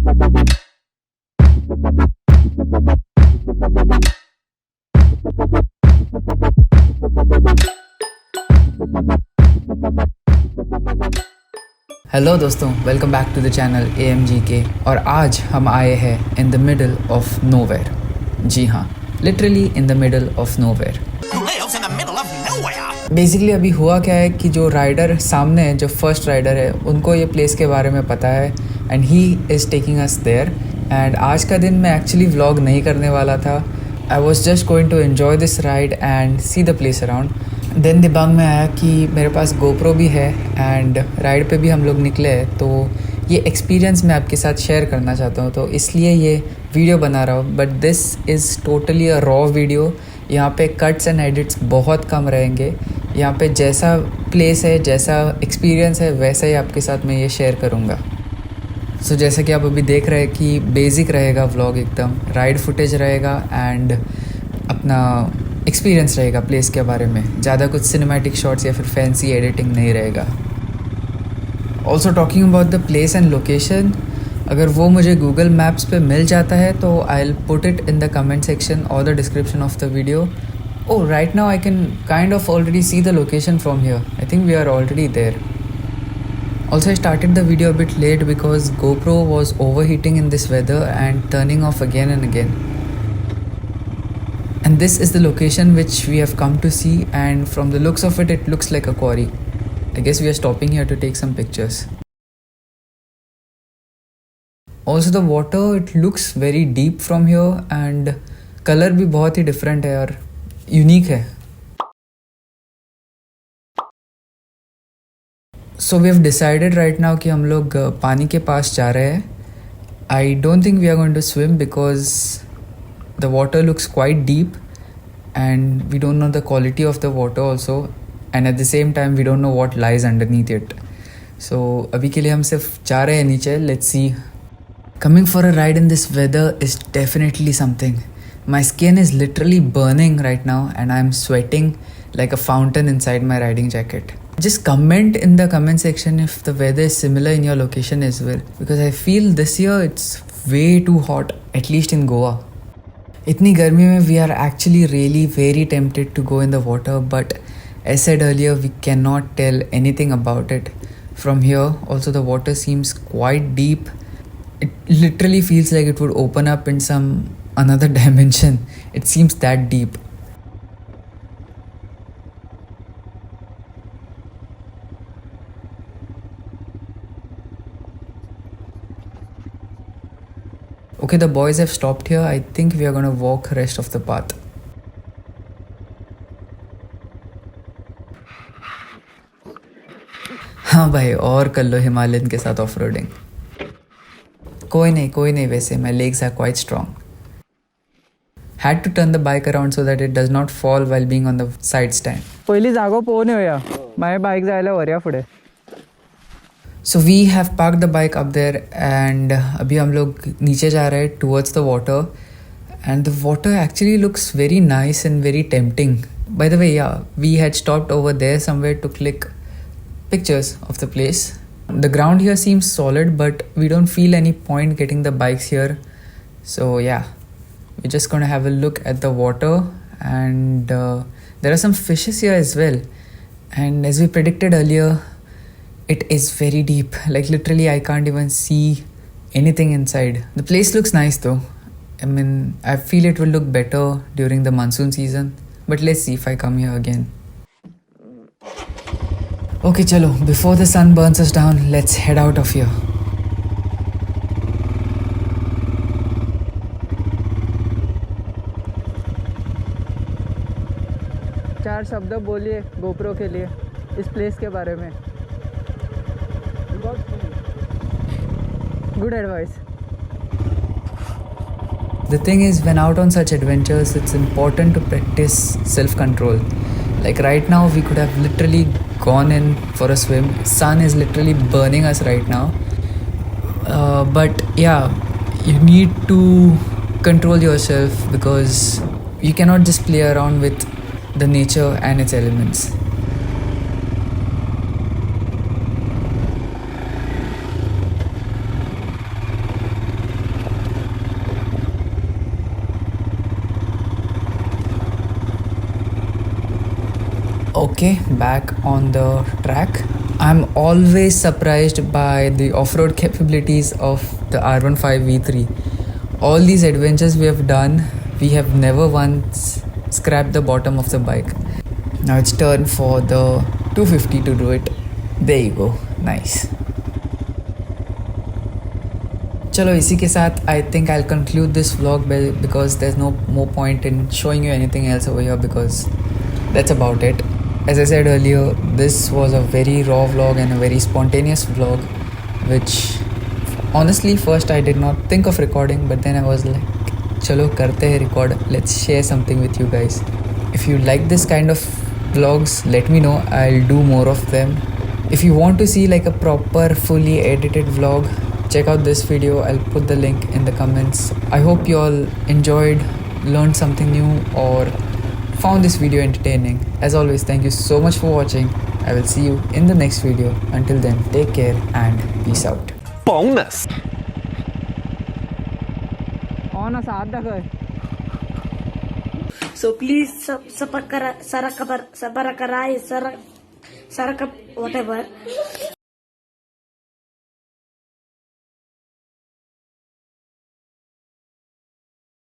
Hello दोस्तों, welcome back to the channel AmgK। और आज हम आए हैं in the middle of nowhere. जी हाँ, literally in the middle of nowhere. Basically अभी हुआ क्या है कि जो राइडर सामने है, जो फर्स्ट राइडर है, उनको ये प्लेस के बारे में पता है and he is taking us there. And आज का दिन मैं एक्चुअली व्लॉग नहीं करने वाला था। I was just going to enjoy this ride and see the place around. Then दिमाग में आया कि मेरे पास गोप्रो भी है एंड राइड पे भी हम लोग निकले हैं, तो ये एक्सपीरियंस मैं आपके साथ शेयर करना चाहता हूँ, तो इसलिए ये वीडियो बना रहा हूँ। But this is totally a raw video. यहाँ पे कट्स एंड एडिट्स बहुत कम रहेंगे। यहाँ पे जैसा प्लेस है, जैसा एक्सपीरियंस है, वैसा ही आपके साथ मैं ये शेयर करूँगा। सो जैसा कि आप अभी देख रहे हैं कि बेसिक रहेगा व्लॉग, एकदम राइड फुटेज रहेगा एंड अपना एक्सपीरियंस रहेगा प्लेस के बारे में। ज़्यादा कुछ सिनेमैटिक शॉट्स या फिर फैंसी एडिटिंग नहीं रहेगा। Also talking about the place and location, अगर वो मुझे गूगल मैप्स पे मिल जाता है तो I will put it in the comment section और the description of the video. Oh, right now I can kind of already see the location from here. I think we are already there. Also, I started the video a bit late because GoPro was overheating in this weather and turning off again and again. And this is the location which we have come to see, and from the looks of it, it looks like a quarry. I guess we are stopping here to take some pictures. Also, the water, it looks very deep from here and color भी बहुत ही different है और unique है। So we have decided right now कि हम लोग पानी के पास जा रहे हैं। I don't think we are going to swim because the water looks quite deep and we don't know the quality of the water also, and at the same time we don't know what lies underneath it. So अभी के लिए हम सिर्फ जा रहे हैं नीचे। Let's see. Coming for a ride in this weather is definitely something. My skin is literally burning right now and I'm sweating like a fountain inside my riding jacket. Just comment in the comment section if the weather is similar in your location as well, because I feel this year it's way too hot, at least in Goa. इतनी गर्मी में we are actually really very tempted to go in the water, but as said earlier, we cannot tell anything about it from here. Also, the water seems quite deep. It literally feels like it would open up in some another dimension. It seems that deep. Okay, the boys have stopped here. I think we are going to walk rest of the path. हाँ भाई, और कर लो Himalayan के साथ off roading. कोई नहीं, वैसे my legs are quite strong. Had to turn the bike around so that it does not fall while being on the side stand. पहिली जागो पोहून येऊया. माझी बाईक जायला वरया पुढे. So we have parked the bike up there and अभी हम लोग नीचे जा रहे हैं towards the water, and the water actually looks very nice and very tempting. By the way, yeah, we had stopped over there somewhere to click pictures of the place. The ground here seems solid, but we don't feel any point getting the bikes here. So yeah, we're just going to have a look at the water, and there are some fishes here as well. And as we predicted earlier, it is very deep. Like literally I can't even see anything inside. The place looks nice though. I mean, I feel it will look better during the monsoon season, but let's see if I come here again. Okay, chalo, before the sun burns us down, let's head out of here. चार शब्द बोलिए GoPro के लिए इस place के बारे में. Good advice. The thing is, when out on such adventures, it's important to practice self-control. Like right now, we could have literally gone in for a swim. Sun is literally burning us right now. But yeah, you need to control yourself because you cannot just play around with the nature and its elements. Okay, back on the track. I'm always surprised by the off-road capabilities of the R15 V3. All these adventures we have done, we have never once scrapped the bottom of the bike. Now it's turn for the 250 to do it. There you go, nice. चलो इसी के साथ I think I'll conclude this vlog because there's no more point in showing you anything else over here because that's about it. As I said earlier, this was a very raw vlog and a very spontaneous vlog, which honestly first I did not think of recording, but then I was like, chalo karte hai record, let's share something with you guys. If you like this kind of vlogs, let me know, I'll do more of them. If you want to see like a proper fully edited vlog, check out this video. I'll put the link in the comments. I hope you all enjoyed, learned something new, or found this video entertaining. As always, thank you so much for watching. I will see you in the next video. Until then, take care and peace out. Bonus. On a साथ दाखव. So please subscribe, whatever.